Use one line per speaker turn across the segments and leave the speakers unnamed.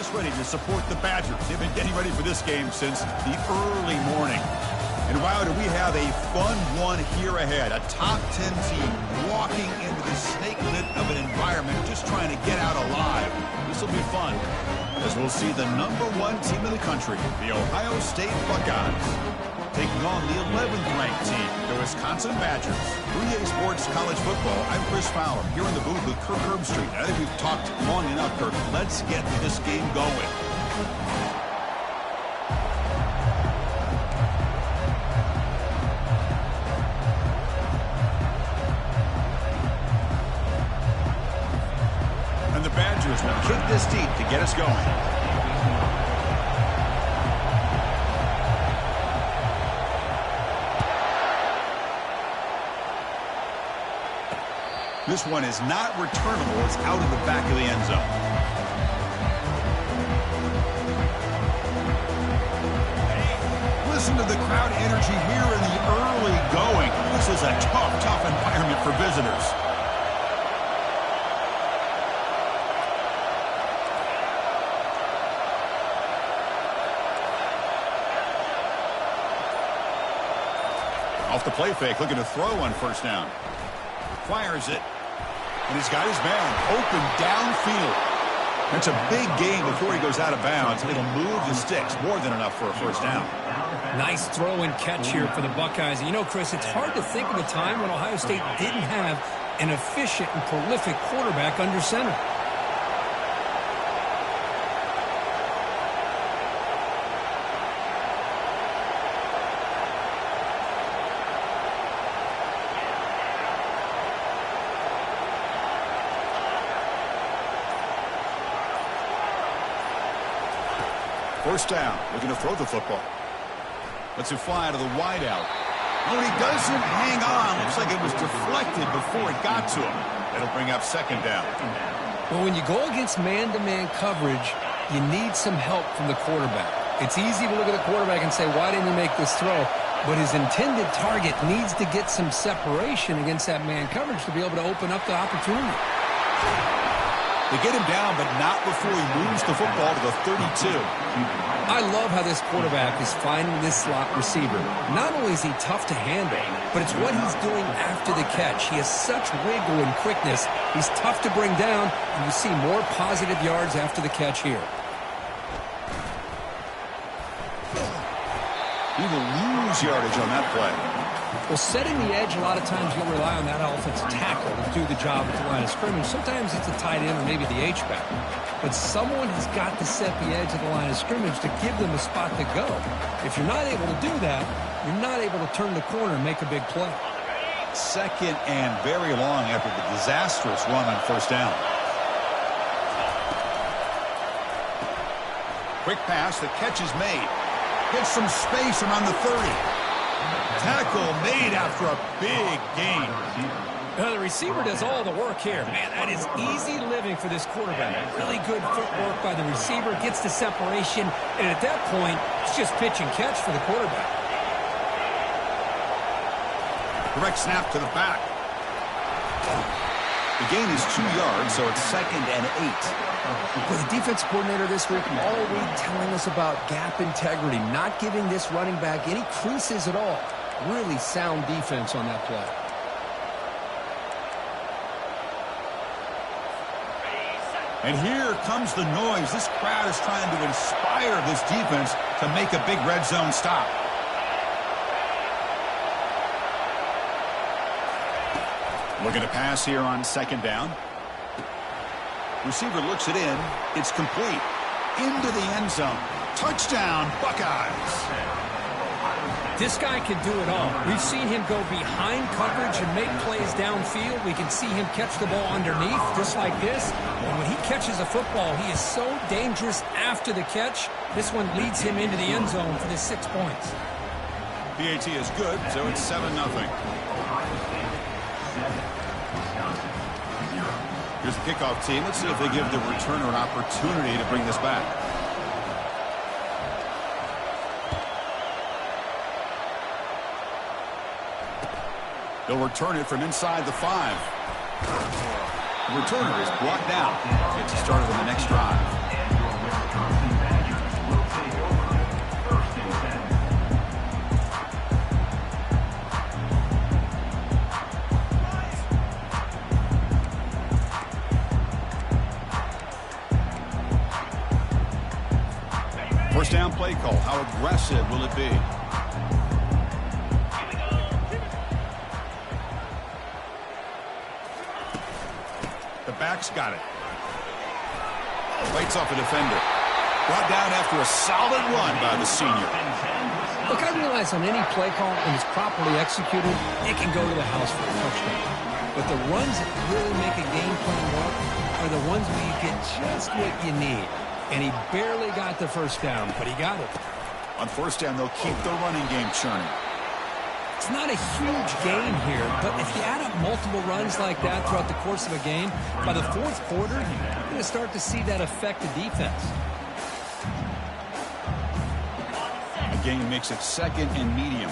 just ready to support the Badgers. They've been getting ready for this game since the early morning. And wow, do we have a fun one here ahead. A top 10 team walking into the snake pit of an environment just trying to get out alive. This will be fun as we'll see the #1 team in the country, the Ohio State Buckeyes, taking on the 11th ranked team, the Wisconsin Badgers. 3A Sports College Football, I'm Chris Fowler, here in the booth with Kirk Herbstreit. I think we've talked long enough, Kirk. Let's get this game going. And the Badgers will kick this deep to get us going. This one is not returnable. It's out of the back of the end zone. Listen to the crowd energy here in the early going. This is a tough environment for visitors. Off the play fake, looking to throw on first down. Fires it. And he's got his man open downfield. That's a big gain before he goes out of bounds. It'll move the sticks more than enough for a first down.
Nice throw and catch here for the Buckeyes. You know, Chris, it's hard to think of a time when Ohio State didn't have an efficient and prolific quarterback under center.
First down, looking to throw the football. Lets it fly out of the wideout. Oh, he doesn't hang on. Looks like it was deflected before it got to him. That'll bring up second down.
Well, when you go against man-to-man coverage, you need some help from the quarterback. It's easy to look at the quarterback and say, why didn't he make this throw? But his intended target needs to get some separation against that man coverage to be able to open up the opportunity.
They get him down, but not before he moves the football to the 32.
I love how this quarterback is finding this slot receiver. Not only is he tough to handle, but it's what he's doing after the catch. He has such wiggle and quickness. He's tough to bring down, and you see more positive yards after the catch here.
He will lose yardage on that play.
Well, setting the edge, a lot of times you'll rely on that offensive tackle to do the job at the line of scrimmage. Sometimes it's a tight end or maybe the H-back. But someone has got to set the edge of the line of scrimmage to give them a spot to go. If you're not able to do that, you're not able to turn the corner and make a big play.
Second and very long after the disastrous run on first down. Quick pass, the catch is made. Gets some space around the 30. Tackle made after a big gain.
The receiver does all the work here. Man, that is easy living for this quarterback. Really good footwork by the receiver, gets the separation, and at that point, it's just pitch and catch for the quarterback.
Direct snap to the back. The gain is 2 yards, so it's 2nd and 8.
Well, the defense coordinator this week all week telling us about gap integrity, not giving this running back any creases at all. Really sound defense on that play.
And here comes the noise. This crowd is trying to inspire this defense to make a big red zone stop. Looking to pass here on second down. Receiver looks it in. It's complete. Into the end zone. Touchdown, Buckeyes.
This guy can do it all. We've seen him go behind coverage and make plays downfield. We can see him catch the ball underneath, just like this. And when he catches a football, he is so dangerous after the catch. This one leads him into the end zone for the 6 points.
PAT is good, so it's 7-0. Here's the kickoff team. Let's see if they give the returner an opportunity to bring this back. They'll return it from inside the 5. The returner is brought down. Gets started on the next drive. First down play call. How aggressive will it be? The back's got it. Fights off a defender. Brought down after a solid run by the senior.
Look, I realize on any play call, when it's properly executed, it can go to the house for a touchdown. But the runs that really make a game plan work are the ones where you get just what you need. And he barely got the first down, but he got it.
On first down, they'll keep the running game churning.
It's not a huge gain here, but if you add up multiple runs like that throughout the course of a game, by the fourth quarter, you're going to start to see that affect the defense.
The game makes it second and medium.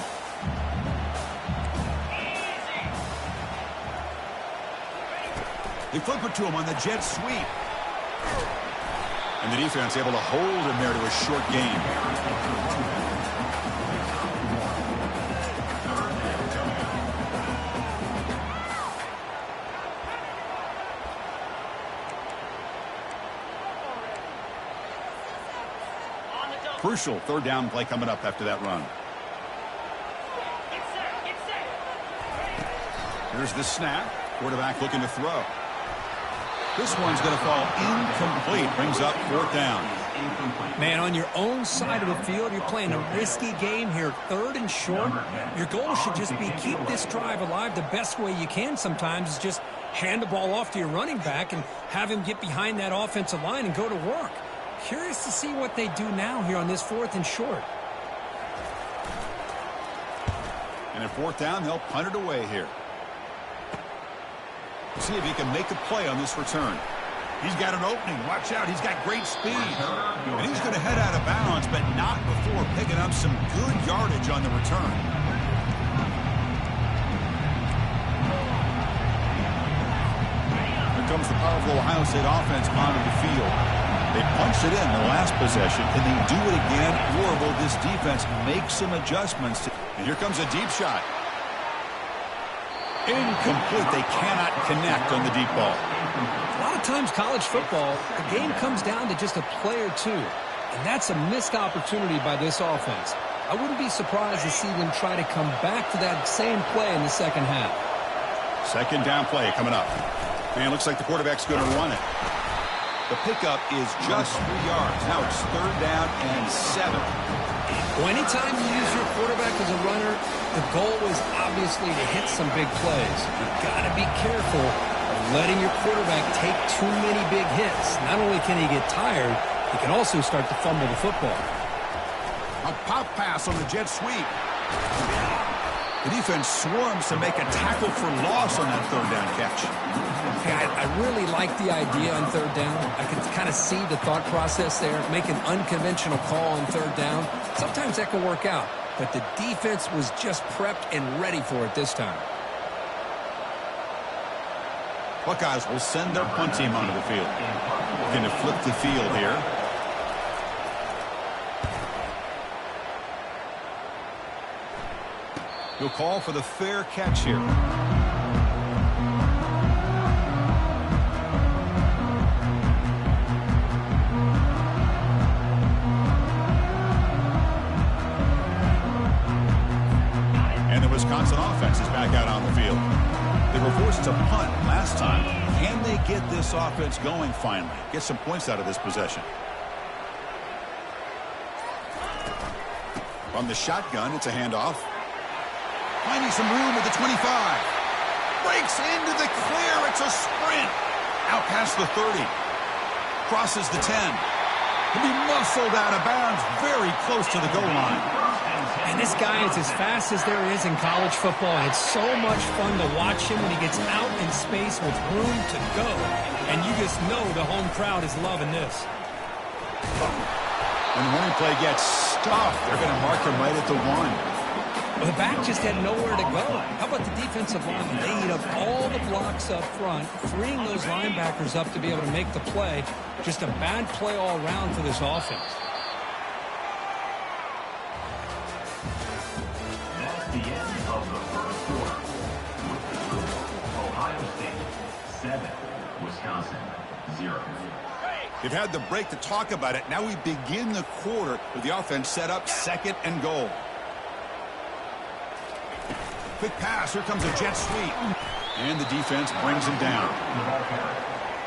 They flip it to him on the jet sweep. And the defense able to hold him there to a short gain. Crucial third down play coming up after that run. Here's the snap. Quarterback looking to throw. This one's going to fall incomplete. Brings up fourth down.
Man, on your own side of the field, you're playing a risky game here. Third and short. Your goal should just be keep this drive alive the best way you can sometimes is just hand the ball off to your running back and have him get behind that offensive line and go to work. Curious to see what they do now here on this fourth and short.
And at fourth down, they'll punt it away here. See if he can make a play on this return. He's got an opening. Watch out. He's got great speed. And he's going to head out of bounds, but not before picking up some good yardage on the return. Here comes the powerful Ohio State offense onto the field. They punched it in the last possession. Can they do it again, or will this defense make some adjustments? And here comes a deep shot. Incomplete. They cannot connect on the deep ball.
A lot of times college football, the game comes down to just a play or two. And that's a missed opportunity by this offense. I wouldn't be surprised to see them try to come back to that same play in the second half.
Second down play coming up. Man, looks like the quarterback's going to run it. The pickup is just 3 yards. Now it's third down and 7.
Well, anytime you use your quarterback as a runner, the goal is obviously to hit some big plays. You've got to be careful of letting your quarterback take too many big hits. Not only can he get tired, he can also start to fumble the football.
A pop pass on the jet sweep. The defense swarms to make a tackle for loss on that third down catch.
Okay, I really like the idea on third down. I can kind of see the thought process there. Make an unconventional call on third down. Sometimes that can work out, but the defense was just prepped and ready for it this time.
Buckeyes will send their punt team onto the field. Looking to flip the field here. He'll call for the fair catch here. And the Wisconsin offense is back out on the field. They were forced to punt last time. Can they get this offense going finally? Get some points out of this possession. From the shotgun, it's a handoff. Finding some room at the 25. Breaks into the clear. It's a sprint. Out past the 30. Crosses the 10. He'll be muscled out of bounds very close to the goal line.
And this guy is as fast as there is in college football. And it's so much fun to watch him when he gets out in space with room to go. And you just know the home crowd is loving this.
When the running play gets stuffed, they're going to mark him right at the 1.
Well, the back just had nowhere to go. How about the defensive line? They eat up all the blocks up front, freeing those linebackers up to be able to make the play. Just a bad play all around for this offense.
That's the end of the first quarter. Ohio State 7, Wisconsin 0.
They've had the break to talk about it. Now we begin the quarter with the offense set up 2nd and goal. Quick pass. Here comes a jet sweep. And the defense brings him down.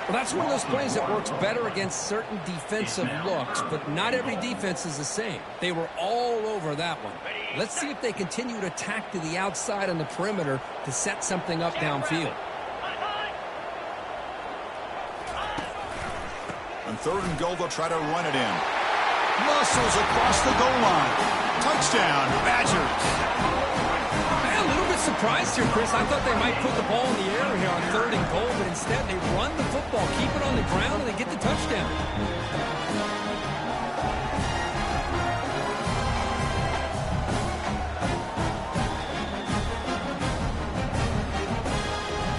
Well, that's one of those plays that works better against certain defensive looks, but not every defense is the same. They were all over that one. Let's see if they continue to attack to the outside on the perimeter to set something up downfield.
On 3rd and goal, they'll try to run it in. Muscles across the goal line. Touchdown, Badgers.
Man, a little bit surprised here, Chris. I thought they might put the ball in the air here on 3rd and goal, but instead they run the football, keep it on the ground, and they get the touchdown.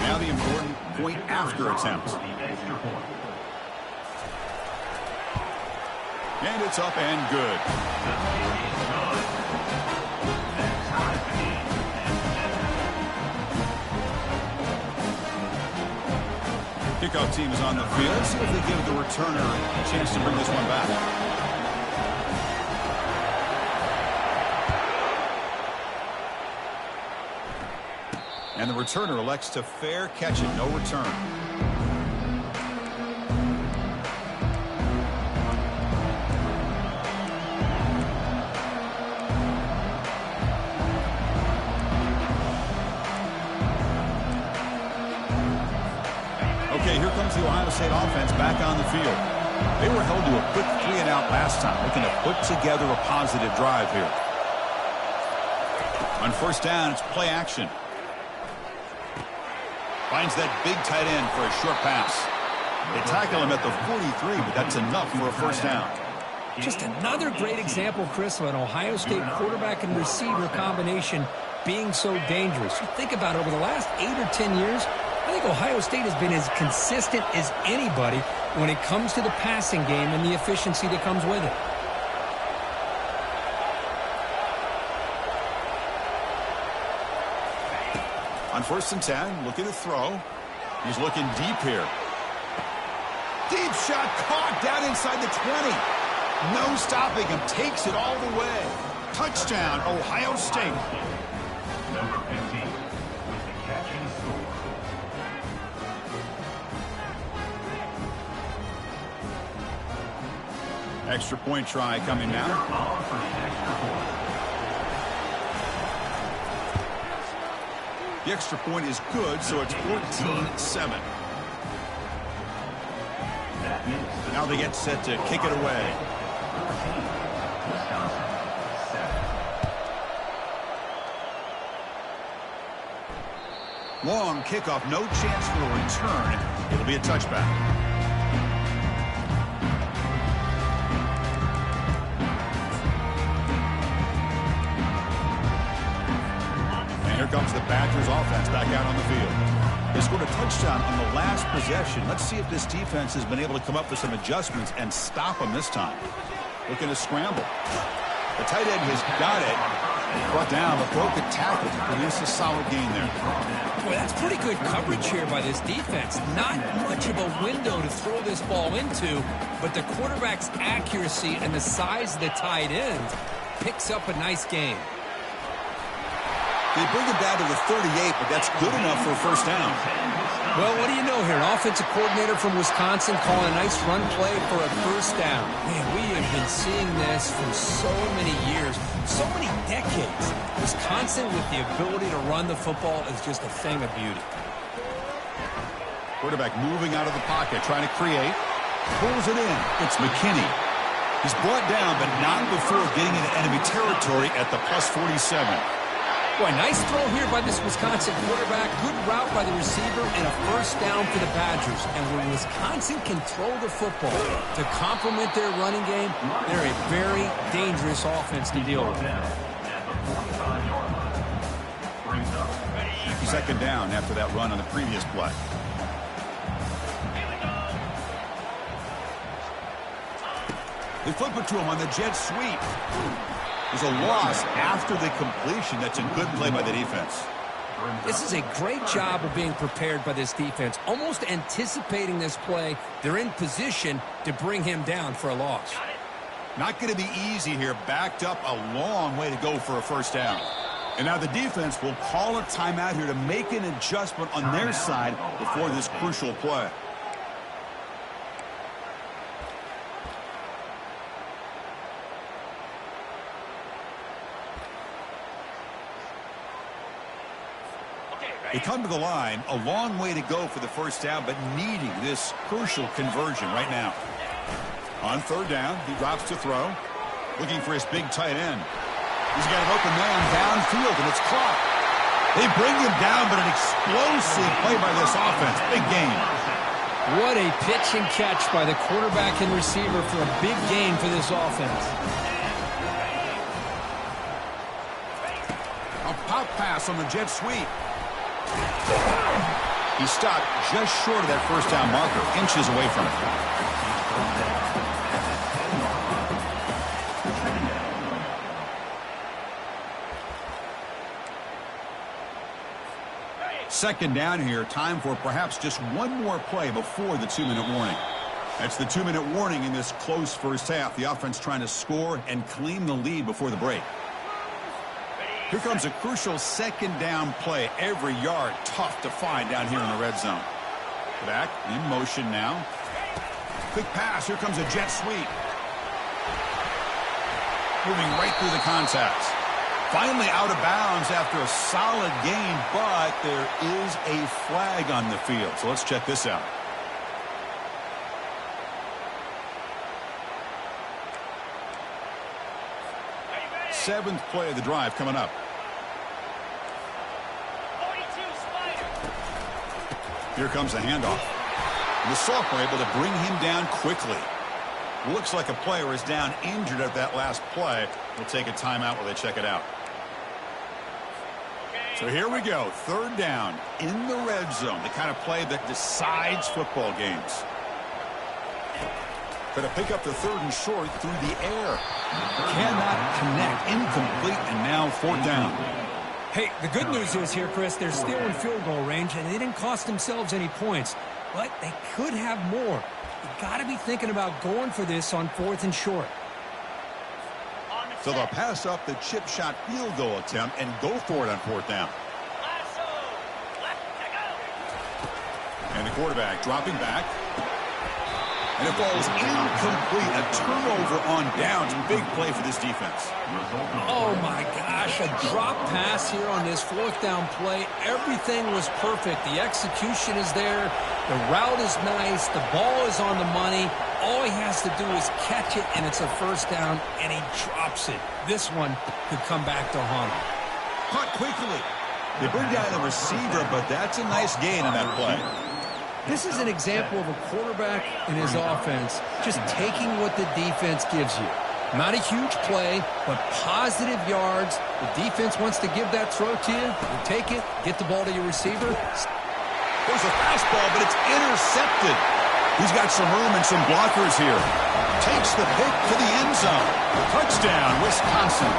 Now the important point after attempt. And it's up and good. Kickoff team is on the field. Let's see if they give the returner a chance to bring this one back. And the returner elects to fair catch it. No return. Okay, here comes the Ohio State offense back on the field. They were held to a quick 3-and-out last time, looking to put together a positive drive here. On 1st down, it's play action. Finds that big tight end for a short pass. They tackle him at the 43, but that's enough for a 1st down.
Just another great example, Chris, of an Ohio State quarterback and receiver combination being so dangerous. You think about it, over the last 8 or 10 years, I think Ohio State has been as consistent as anybody when it comes to the passing game and the efficiency that comes with it.
On 1st and 10, looking to throw. He's looking deep here. Deep shot caught down inside the 20. No stopping him. Takes it all the way. Touchdown, Ohio State.
Number 15 with the catch and score.
Extra point try coming now.
Ball for the extra point.
The extra point is good, so it's 14-7. Now they get set to kick it away. Long kickoff, no chance for a return. It'll be a touchback. Here comes the Badgers offense back out on the field. They scored a touchdown on the last possession. Let's see if this defense has been able to come up with some adjustments and stop them this time. Looking to scramble. The tight end has got it. Brought down, but broke a tackle to produce a solid gain there.
Boy, that's pretty good coverage here by this defense. Not much of a window to throw this ball into, but the quarterback's accuracy and the size of the tight end picks up a nice gain.
They bring it down to the 38, but that's good enough for a 1st down.
Well, what do you know here? An offensive coordinator from Wisconsin calling a nice run play for a 1st down. Man, we have been seeing this for so many years, so many decades. Wisconsin with the ability to run the football is just a thing of beauty.
Quarterback moving out of the pocket, trying to create. Pulls it in. It's McKinney. He's brought down, but not before getting into enemy territory at the plus 47.
Boy, nice throw here by this Wisconsin quarterback. Good route by the receiver and a 1st down for the Badgers. And when Wisconsin can throw the football to complement their running game, they're a very dangerous offense to deal with.
2nd down after that run on the previous play. They flip it to him on the jet sweep. There's a loss after the completion. That's a good play by the defense.
This is a great job of being prepared by this defense, almost anticipating this play. They're in position to bring him down for a loss.
Not going to be easy here. Backed up a long way to go for a first down. And now the defense will call a timeout here to make an adjustment on their side before this crucial play. They come to the line, a long way to go for the first down, but needing this crucial conversion right now. On third down, he drops to throw, looking for his big tight end. He's got an open man downfield, and it's caught. They bring him down, but an explosive play by this offense. Big gain.
What a pitch and catch by the quarterback and receiver for a big gain for this offense.
A pop pass on the jet sweep. He stopped just short of that first down marker, inches away from it. Second down here, time for perhaps just one more play before the 2-minute warning. That's the 2-minute warning in this close first half. The offense trying to score and claim the lead before the break. Here comes a crucial second down play. Every yard tough to find down here in the red zone. Back in motion now. Quick pass. Here comes a jet sweep. Moving right through the contacts. Finally out of bounds after a solid gain, but there is a flag on the field. So let's check this out. Seventh play of the drive coming up. Here comes the handoff. And the Sophomore able to bring him down quickly. Looks like a player is down injured at that last play. We'll take a timeout while they check it out. So here we go. Third down in the red zone. The kind of play that decides football games. Going to pick up the third and short through the air. Cannot connect. Incomplete, and now fourth down.
Hey, the good news is here, Chris, they're still in field goal range, and they didn't cost themselves any points. But they could have more. You got to be thinking about going for this on fourth and short.
So they'll pass up the chip shot field goal attempt and go for it on fourth down. And the quarterback dropping back. And it falls incomplete. A turnover on downs. Big play for this defense.
Oh, my gosh. A drop pass here on this fourth down play. Everything was perfect. The execution is there. The route is nice. The ball is on the money. All he has to do is catch it, and it's a first down, and he drops it. This one could come back to haunt him.
Caught quickly. They bring down the receiver, but that's a nice gain on that play.
This is an example of a quarterback and his offense just taking what the defense gives you. Not a huge play, but positive yards. The defense wants to give that throw to you. You take it, get the ball to your receiver.
There's a fastball, but it's intercepted. He's got some room and some blockers here. Takes the pick to the end zone. Touchdown, Wisconsin.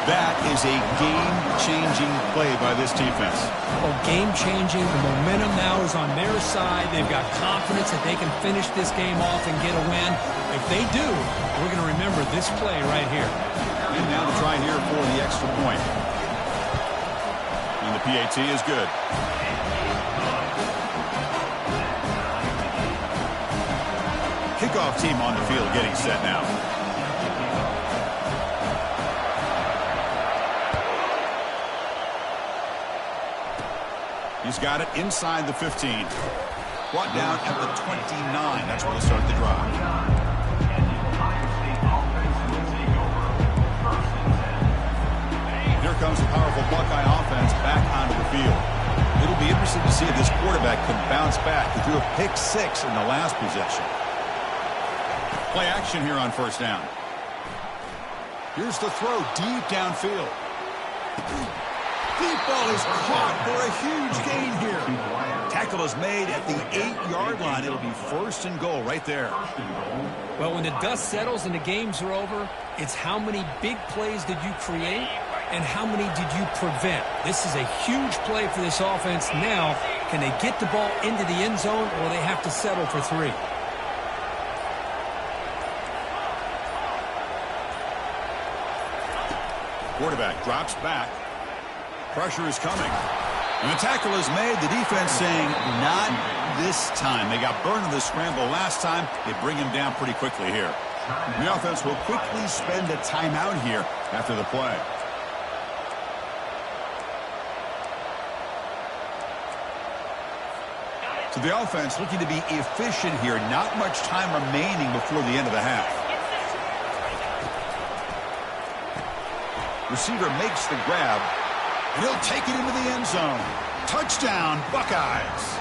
That is a game-changing play by this defense.
Oh, game-changing. The momentum now is on their side. They've got confidence that they can finish this game off and get a win. If they do, we're going to remember this play right here.
And now to try here for the extra point. And the PAT is good. Kickoff team on the field getting set now. He's got it inside the 15. Brought down at the 29. That's where they'll start the drive. Here comes the powerful Buckeye offense back onto the field. It'll be interesting to see if this quarterback can bounce back. He threw a pick 6 in the last possession. Play action here on first down. Here's the throw deep downfield. Deep ball is caught for a huge gain here. Tackle is made at the 8-yard line. It'll be first and goal right there.
Well, when the dust settles and the games are over, it's how many big plays did you create and how many did you prevent? This is a huge play for this offense. Now, can they get the ball into the end zone, or they have to settle for 3?
Quarterback drops back. Pressure is coming. And the tackle is made. The defense saying, not this time. They got burned in the scramble last time. They bring him down pretty quickly here. The offense will quickly spend a timeout here after the play. So the offense looking to be efficient here. Not much time remaining before the end of the half. Receiver makes the grab, and he'll take it into the end zone. Touchdown, Buckeyes.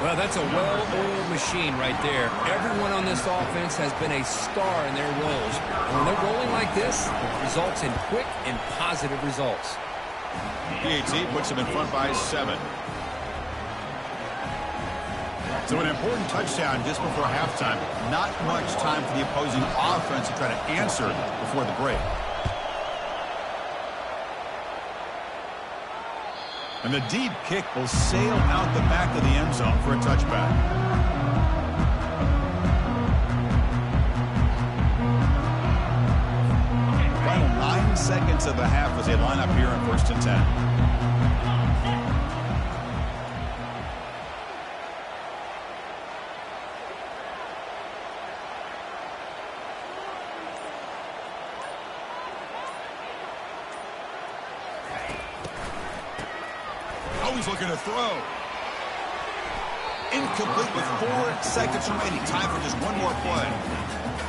Well, that's a well-oiled machine right there. Everyone on this offense has been a star in their roles. And when they're rolling like this, it results in quick and positive results.
PAT puts him in front by 7. So an important touchdown just before halftime. Not much time for the opposing offense to try to answer before the break. And the deep kick will sail out the back of the end zone for a touchback. Final 9 seconds of the half as they line up here in 1st and 10. He's looking to throw. Incomplete with 4 seconds remaining. Time for just one more play.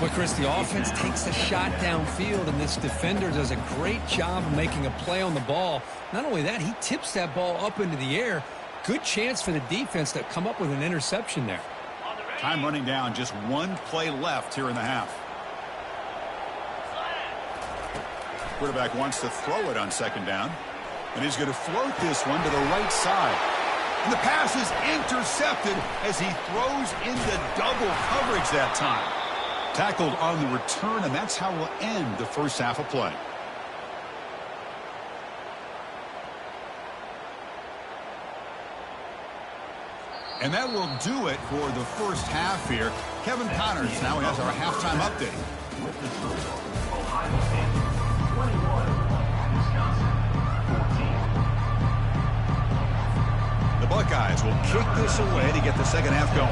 Well, Chris, the offense takes a shot downfield, and this defender does a great job of making a play on the ball. Not only that, he tips that ball up into the air. Good chance for the defense to come up with an interception there.
Time running down. Just one play left here in the half. Quarterback wants to throw it on 2nd down. And he's going to float this one to the right side. And the pass is intercepted as he throws into double coverage that time. Tackled on the return, and that's how we'll end the first half of play. And that will do it for the first half here. Kevin Connors now has our halftime update.
With the total, Ohio State 21, Wisconsin 14.
The Buckeyes will kick this away to get the second half going.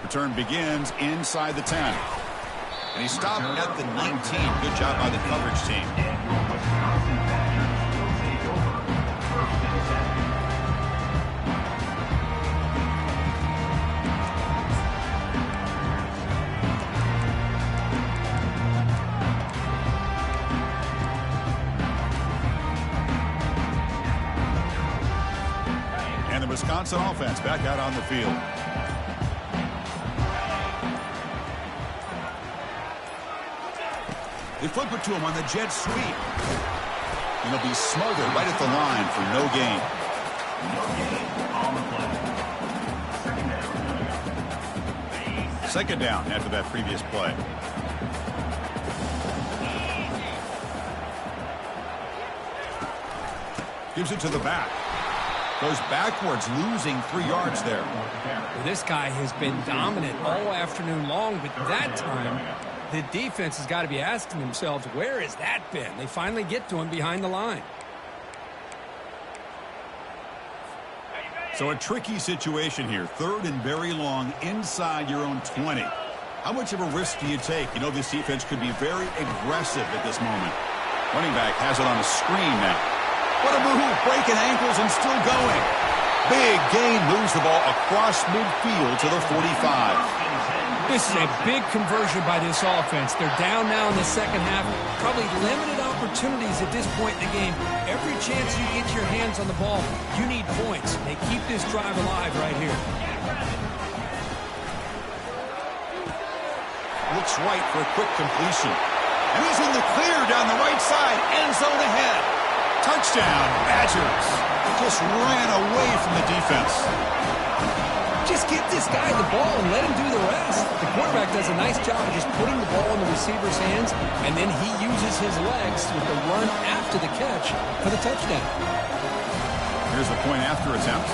Return begins inside the 10. And he stopped at the 19. Good job by the coverage team. And the Wisconsin offense back out on the field. They flip it to him on the jet sweep. And he'll be smothered right at the line for no gain. Second down after that previous play. Gives it to the back. Goes backwards, losing 3 yards there.
Well, this guy has been dominant all afternoon long, but that time the defense has got to be asking themselves, where has that been? They finally get to him behind the line.
So a tricky situation here. Third and very long inside your own 20. How much of a risk do you take? You know this defense could be very aggressive at this moment. Running back has it on a screen now. What a move, breaking ankles and still going. Big gain, moves the ball across midfield to the 45.
This is a big conversion by this offense. They're down now in the second half. Probably limited opportunities at this point in the game. Every chance you get your hands on the ball, you need points. They keep this drive alive right here.
Looks right for a quick completion. And he's in the clear down the right side. End zone ahead. Touchdown, Badgers. Just ran away from the defense.
Just get this guy the ball and let him do the rest. The quarterback does a nice job of just putting the ball in the receiver's hands, and then he uses his legs with the run after the catch for the touchdown.
Here's the point after attempt.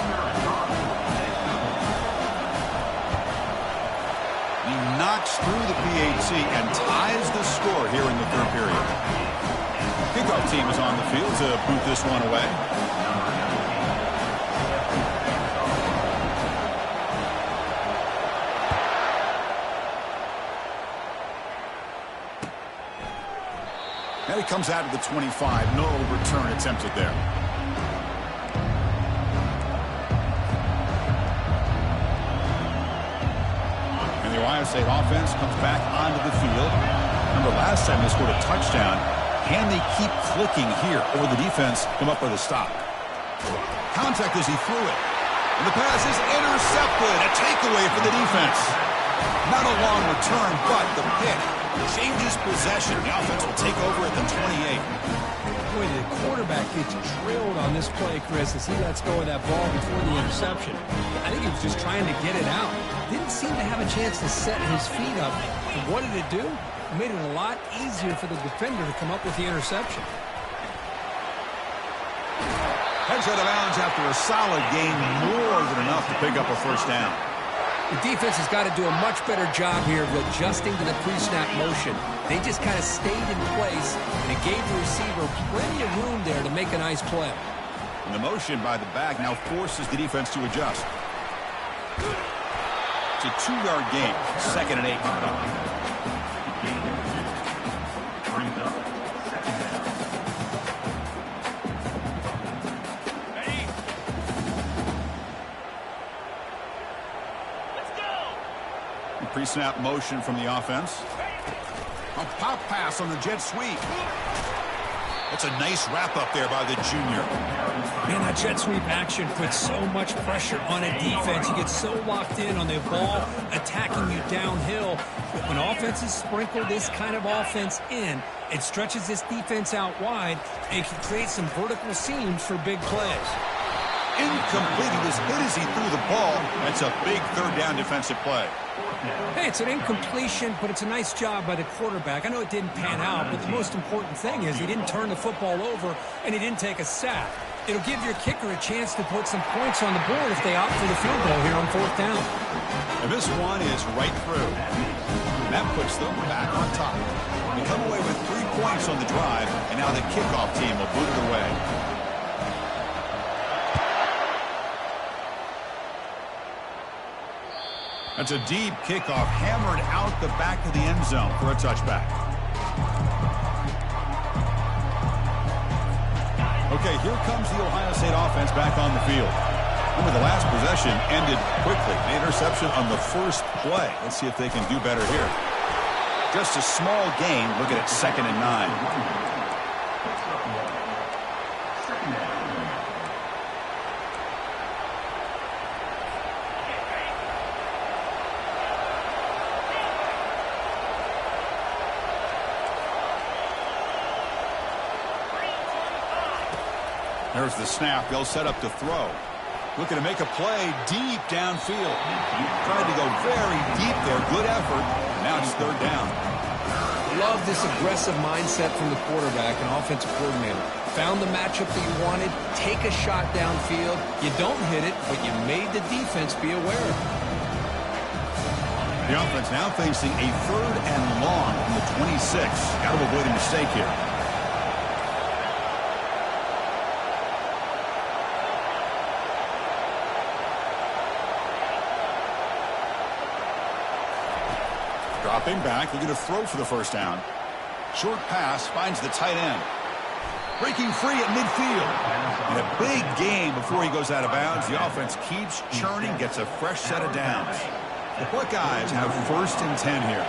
He knocks through the PAT and ties the score here in the third period. Kickoff team is on the field to boot this one away. And he comes out of the 25. No return attempted there. And the Ohio State offense comes back onto the field. Remember, last time they scored a touchdown. Can they keep clicking here, or will the defense come up with a stop? Contact as he threw it. And the pass is intercepted. A takeaway for the defense. Not a long return, but the pick changes possession. The offense will take over at the 28.
Boy, the quarterback gets drilled on this play, Chris, as he lets go of that ball before the interception. I think he was just trying to get it out. Didn't seem to have a chance to set his feet up. And what did it do? It made it a lot easier for the defender to come up with the interception.
Heads out of bounds after a solid gain, more than enough to pick up a first down.
The defense has got to do a much better job here of adjusting to the pre-snap motion. They just kind of stayed in place, and it gave the receiver plenty of room there to make a nice play.
And the motion by the back now forces the defense to adjust. It's a 2-yard gain, 2nd and 8 coming up. Pre-snap motion from the offense. A pop pass on the jet sweep. That's a nice wrap up there by the junior.
Man, that jet sweep action puts so much pressure on a defense. You get so locked in on the ball attacking you downhill. When offenses sprinkle this kind of offense in, it stretches this defense out wide and can create some vertical seams for big plays.
Incomplete. He was hit as he threw the ball. That's a big third down defensive play.
Hey, it's an incompletion, but it's a nice job by the quarterback. I know it didn't pan out, but the most important thing is he didn't turn the football over and he didn't take a sack. It'll give your kicker a chance to put some points on the board if they opt for the field goal here on 4th down.
And this one is right through. That puts them back on top. They come away with 3 points on the drive, and now the kickoff team will boot it away. That's a deep kickoff, hammered out the back of the end zone for a touchback. Okay, here comes the Ohio State offense back on the field. Remember, the last possession ended quickly. The interception on the first play. Let's see if they can do better here. Just a small gain. Looking at 2nd and 9. There's the snap. They'll set up to throw. Looking to make a play deep downfield. Tried to go very deep there. Good effort. Now it's 3rd down.
Love this aggressive mindset from the quarterback and offensive coordinator. Found the matchup that you wanted. Take a shot downfield. You don't hit it, but you made the defense be aware of it.
The offense now facing a 3rd and long from the 26. Got to avoid a mistake here. Dropping back, looking to throw for the first down. Short pass finds the tight end. Breaking free at midfield. And a big gain before he goes out of bounds. The offense keeps churning, gets a fresh set of downs. The Buckeyes have 1st and 10 here.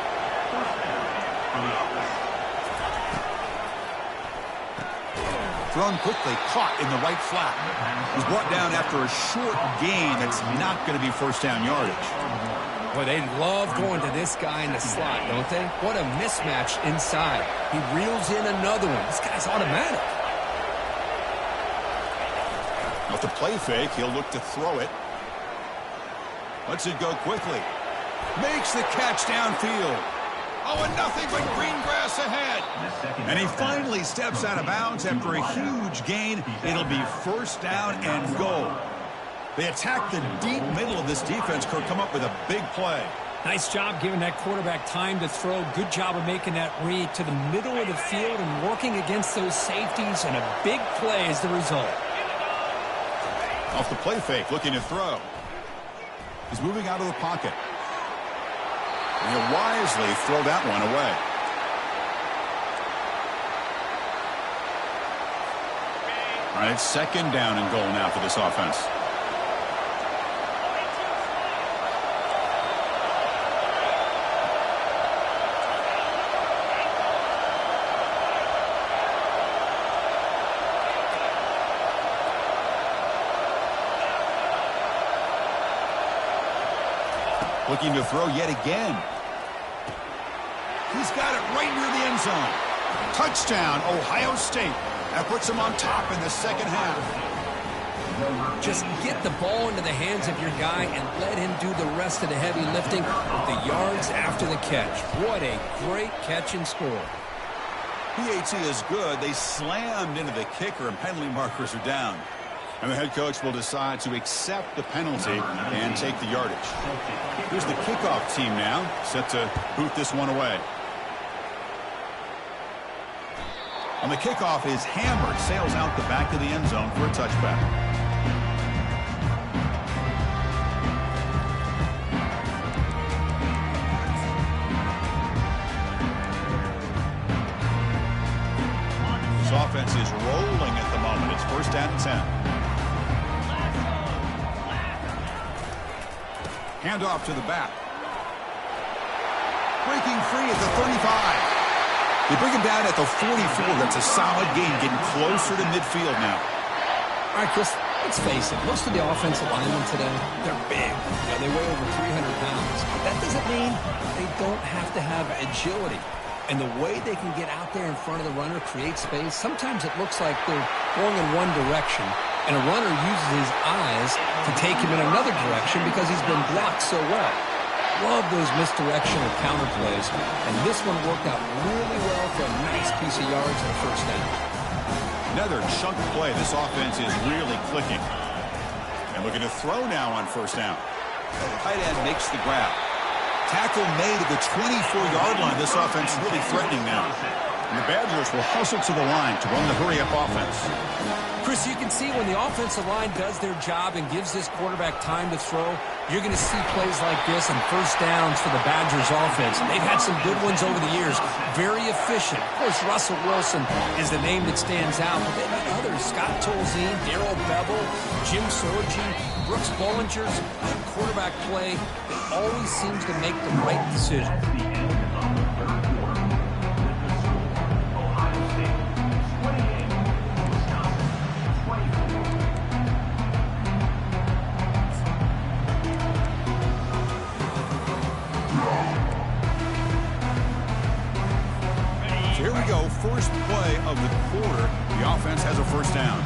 Thrown quickly, caught in the right flat. He's brought down after a short gain that's not going to be first down yardage.
Boy, they love going to this guy in the slot, don't they? What a mismatch inside. He reels in another one. This guy's automatic.
With the play fake, he'll look to throw it. Lets it go quickly. Makes the catch downfield. Oh, and nothing but green grass ahead. And he finally steps out of bounds after a huge gain. It'll be first down and goal. They attack the deep middle of this defense. Kirk, come up with a big play.
Nice job giving that quarterback time to throw. Good job of making that read to the middle of the field and working against those safeties, and a big play is the result.
Off the play fake, looking to throw. He's moving out of the pocket. And he'll wisely throw that one away. All right, second down and goal now for this offense. Looking to throw yet again. He's got it right near the end zone. Touchdown, Ohio State. That puts him on top in the second half.
Just get the ball into the hands of your guy and let him do the rest of the heavy lifting with the yards after the catch. What a great catch and score.
PAT is good. They slammed into the kicker and penalty markers are down. And the head coach will decide to accept the penalty and take the yardage. Here's the kickoff team now, set to boot this one away. On the kickoff is hammered, sails out the back of the end zone for a touchback. This offense is rolling at the moment. It's first down and 10. Handoff to the back. Breaking free at the 35. They bring him down at the 44. That's a solid gain, getting closer to midfield now.
All right, Chris, let's face it. Most of the offensive linemen today, they're big. They weigh over 300 pounds. But that doesn't mean they don't have to have agility. And the way they can get out there in front of the runner, create space, sometimes it looks like they're going in one direction, and a runner uses his eyes to take him in another direction because he's been blocked so well. Love those misdirectional counter plays, and this one worked out really well for a nice piece of yards and a first down.
Another chunk play. This offense is really clicking. And looking to throw now on first down. The tight end makes the grab. Tackle made at the 24-yard line. This offense really threatening now. And the Badgers will hustle to the line to run the hurry-up offense.
Chris, you can see when the offensive line does their job and gives this quarterback time to throw, you're going to see plays like this and first downs for the Badgers offense. They've had some good ones over the years. Very efficient. Of course, Russell Wilson is the name that stands out, but they've had others. Scott Tolzien, Darrell Bevel, Jim Sorgi, Brooks Bollinger's good quarterback play. It always seems to make the right decision.
Here we go, first play of the quarter. The offense has a first down.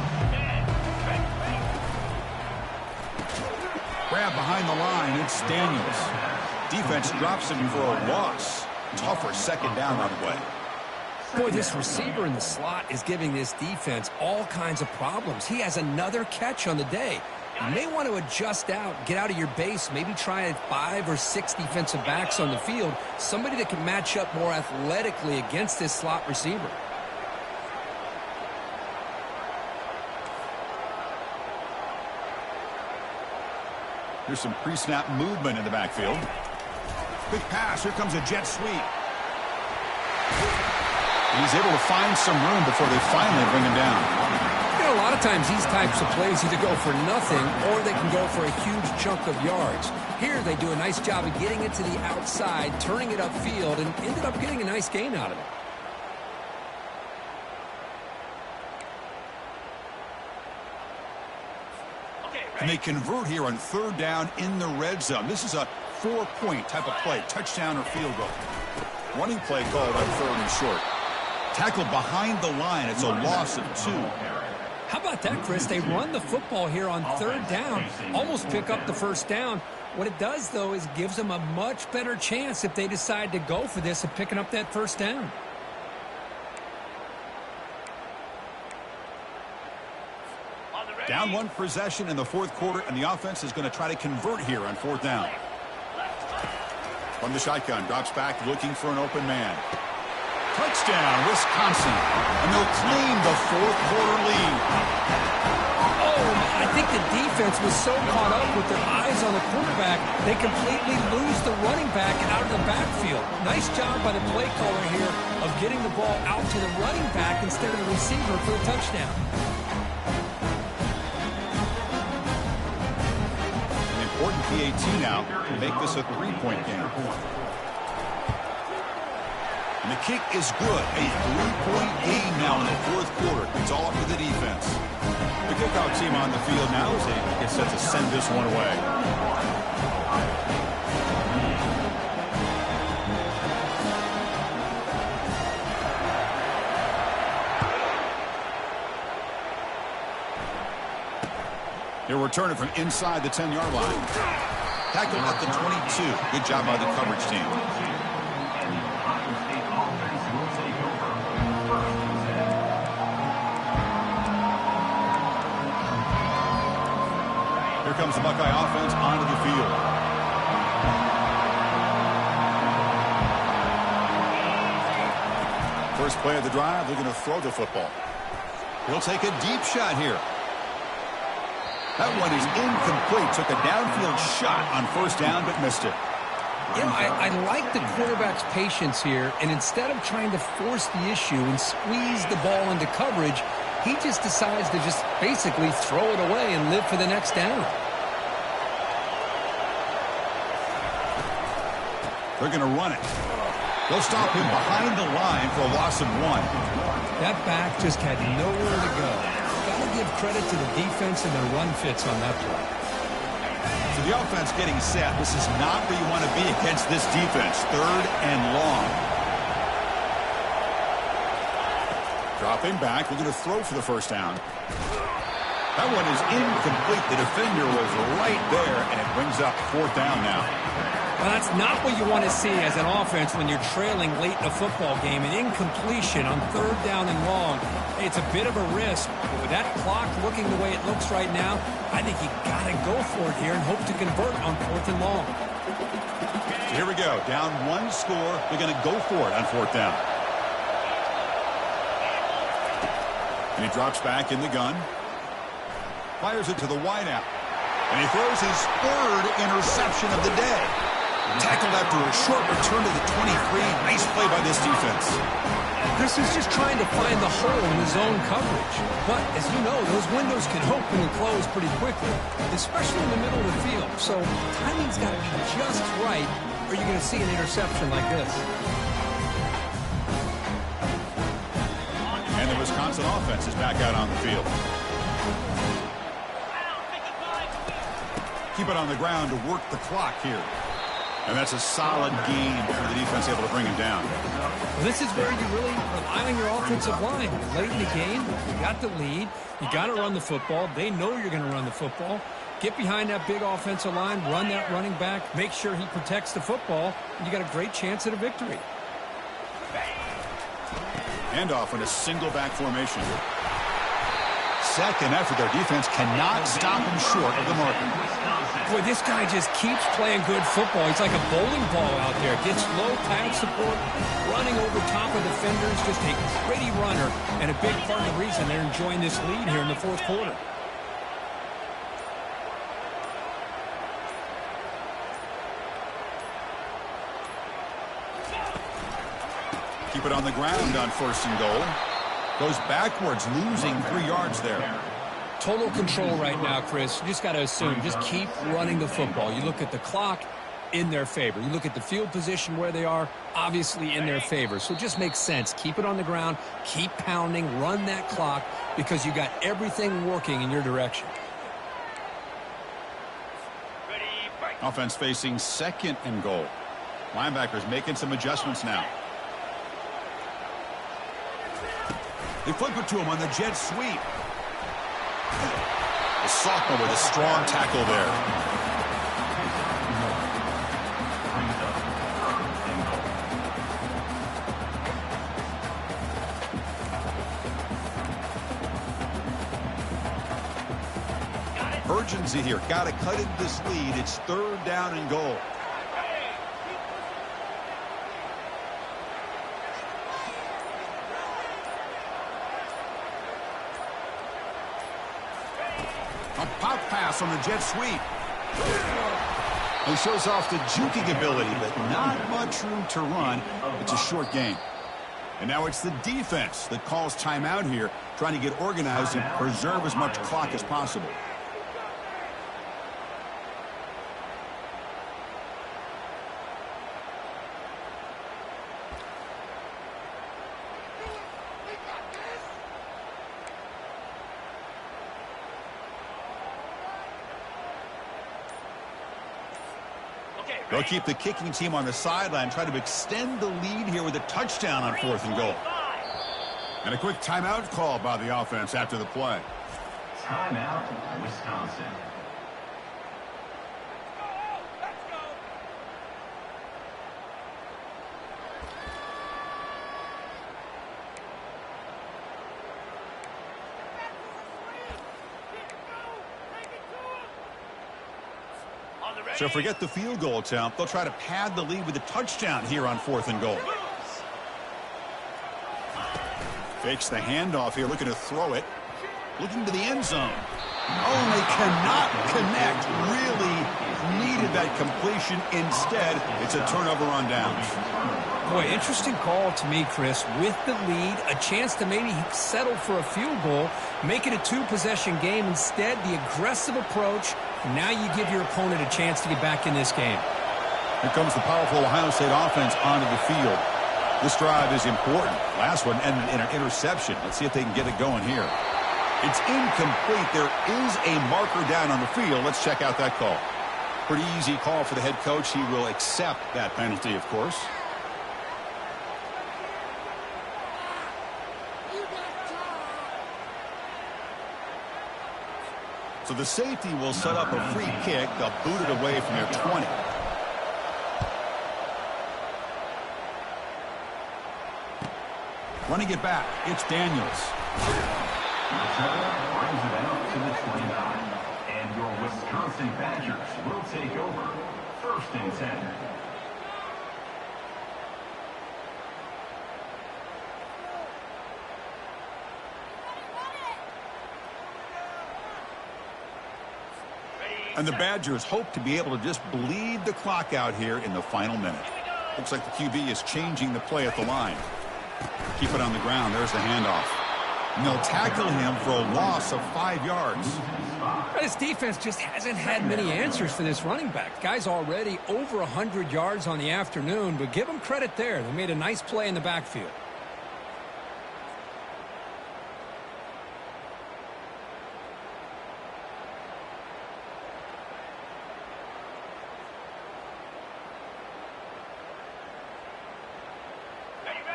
Grab behind the line, it's Daniels. Defense drops him for a loss. Tougher second down on the way.
Boy, this receiver in the slot is giving this defense all kinds of problems. He has another catch on the day. You may want to adjust out, get out of your base, maybe try 5 or 6 defensive backs on the field, somebody that can match up more athletically against this slot receiver.
There's some pre-snap movement in the backfield. Quick pass, here comes a jet sweep. He's able to find some room before they finally bring him down.
You know, a lot of times these types of plays either go for nothing or they can go for a huge chunk of yards. Here they do a nice job of getting it to the outside, turning it upfield, and ended up getting a nice gain out of it.
And they convert here on third down in the red zone. This is a 4-point type of play, touchdown or field goal. Running play called on third and short. Tackled behind the line. It's a loss of 2.
How about that, Chris? They run the football here on third down, almost pick up the first down. What it does, though, is gives them a much better chance if they decide to go for this of picking up that first down.
Down one possession in the fourth quarter, and the offense is going to try to convert here on fourth down. From the shotgun, drops back looking for an open man. Touchdown, Wisconsin. And they'll claim the fourth quarter lead.
Oh, I think the defense was so caught up with their eyes on the quarterback, they completely lose the running back out of the backfield. Nice job by the play caller here of getting the ball out to the running back instead of the receiver for a touchdown.
An important PAT now to make this a three-point game. And the kick is good. A three-point game now in the fourth quarter. It's all up to the defense. The kickoff team on the field now as they get set to send this one away. He'll return it from inside the 10-yard line. Tackle at the 22. Good job by the coverage team. Here comes the Buckeye offense onto the field. First play of the drive, they're going to throw the football. He'll take a deep shot here. That one is incomplete. Took a downfield shot on first down, but missed it.
You know, I like the quarterback's patience here, and instead of trying to force the issue and squeeze the ball into coverage, he just decides to just basically throw it away and live for the next down.
They're going to run it. They'll stop him behind the line for a loss of 1.
That back just had nowhere to go. Got to give credit to the defense and their run fits on that play.
So the offense getting set. This is not where you want to be against this defense. Third and long. Dropping back. We're going to throw for the first down. That one is incomplete. The defender was right there, and it brings up fourth down now.
Well, that's not what you want to see as an offense when you're trailing late in a football game. An incompletion on third down and long. It's a bit of a risk, but with that clock looking the way it looks right now, I think you got to go for it here and hope to convert on fourth and long.
So here we go. Down one score. They're going to go for it on fourth down. And he drops back in the gun. Fires it to the wideout. And he throws his third interception of the day. Tackled after a short return to the 23. Nice play by this defense.
Chris is just trying to find the hole in his own coverage. But, as you know, those windows can open and close pretty quickly, especially in the middle of the field. So timing's got to be just right, or you're going to see an interception like this.
And the Wisconsin offense is back out on the field. Keep it on the ground to work the clock here. And that's a solid game for the defense able to bring him down.
Well, this is where you really rely on your offensive line. Late in the game, you got the lead. You got to run the football. They know you're going to run the football. Get behind that big offensive line, run that running back, make sure he protects the football, and you got a great chance at a victory.
Handoff in a single back formation. Second effort, their defense cannot stop him short of the marker.
Boy, this guy just keeps playing good football. He's like a bowling ball out there. Gets low pad support, running over top of defenders. Just a gritty runner, and a big part of the reason they're enjoying this lead here in the fourth quarter.
Keep it on the ground on first and goal. Goes backwards, losing 3 yards there.
Total control right now, Chris. You just got to assume, just keep running the football. You look at the clock, in their favor. You look at the field position where they are, obviously in their favor. So it just makes sense. Keep it on the ground, keep pounding, run that clock, because you got everything working in your direction.
Offense facing second and goal. Linebackers making some adjustments now. They flip it to him on the jet sweep. The sophomore with a strong tackle there. Urgency here. Got to cut into this lead. It's 3rd down and goal. A pop pass on the jet sweep. He shows off the juking ability, but not much room to run. It's a short game. And now it's the defense that calls timeout here, trying to get organized and preserve as much clock as possible. They'll keep the kicking team on the sideline, try to extend the lead here with a touchdown on 4th and goal. And a quick timeout call by the offense after the play.
Timeout, Wisconsin.
So forget the field goal attempt. They'll try to pad the lead with a touchdown here on 4th and goal. Fakes the handoff here, looking to throw it. Looking to the end zone. Oh, and they cannot connect. Really needed that completion. Instead, it's a turnover on downs.
Boy, interesting call to me, Chris. With the lead, a chance to maybe settle for a field goal, make it a 2-possession game. Instead, the aggressive approach. Now you give your opponent a chance to get back in this game.
Here comes the powerful Ohio State offense onto the field. This drive is important. Last one ended in an interception. Let's see if they can get it going here. It's incomplete. There is a marker down on the field. Let's check out that call. Pretty easy call for the head coach. He will accept that penalty, of course. So the safety will set up a free kick. They'll boot it away from their 20. Running it back, it's Daniels.
Brings it out to the 29. And your Wisconsin Badgers will take over 1st and 10.
And the Badgers hope to be able to just bleed the clock out here in the final minute. Looks like the QB is changing the play at the line. Keep it on the ground. There's the handoff. And they'll tackle him for a loss of 5 yards.
This defense just hasn't had many answers for this running back. Guy's already over 100 yards on the afternoon, but give them credit there. They made a nice play in the backfield.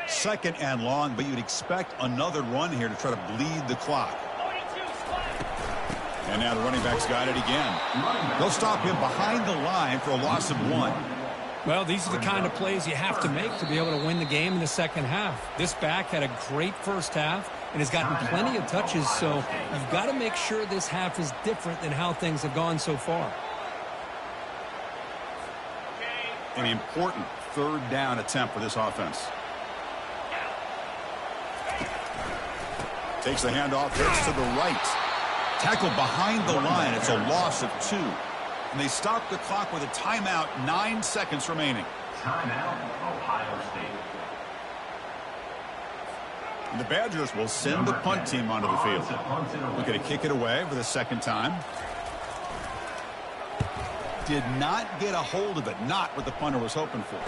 Second and long, but you'd expect another run here to try to bleed the clock. And now the running back's got it again. They'll stop him behind the line for a loss of 1.
Well, these are the kind of plays you have to make to be able to win the game in the second half. This back had a great first half and has gotten plenty of touches, so you've got to make sure this half is different than how things have gone so far.
An important 3rd down attempt for this offense. Takes the handoff, hits to the right. Tackled behind the line. It's a loss of 2. And they stop the clock with a timeout, 9 seconds remaining.
Timeout, Ohio State.
And the Badgers will send the punt team onto the field. Looking to kick it away for the 2nd time. Did not get a hold of it. Not what the punter was hoping for.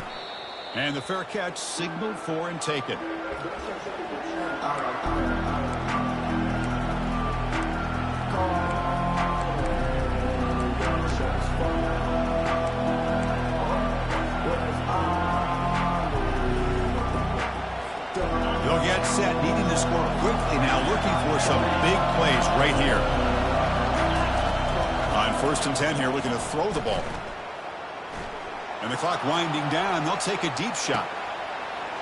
And the fair catch signaled for and taken. They'll get set, needing to score quickly now, looking for some big plays right here. First and 10 here, looking to throw the ball. And the clock winding down. They'll take a deep shot.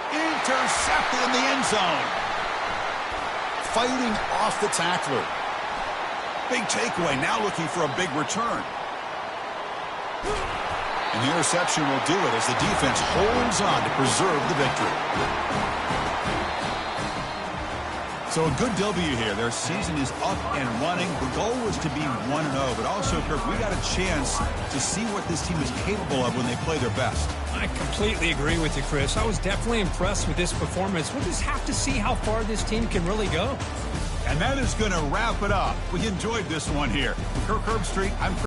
Intercepted in the end zone. Fighting off the tackler. Big takeaway. Now looking for a big return. And the interception will do it as the defense holds on to preserve the victory. So a good W here. Their season is up and running. The goal was to be 1-0, but also, Kirk, we got a chance to see what this team is capable of when they play their best.
I completely agree with you, Chris. I was definitely impressed with this performance. We'll just have to see how far this team can really go.
And that is going to wrap it up. We enjoyed this one here. Kirk Herbstreit, I'm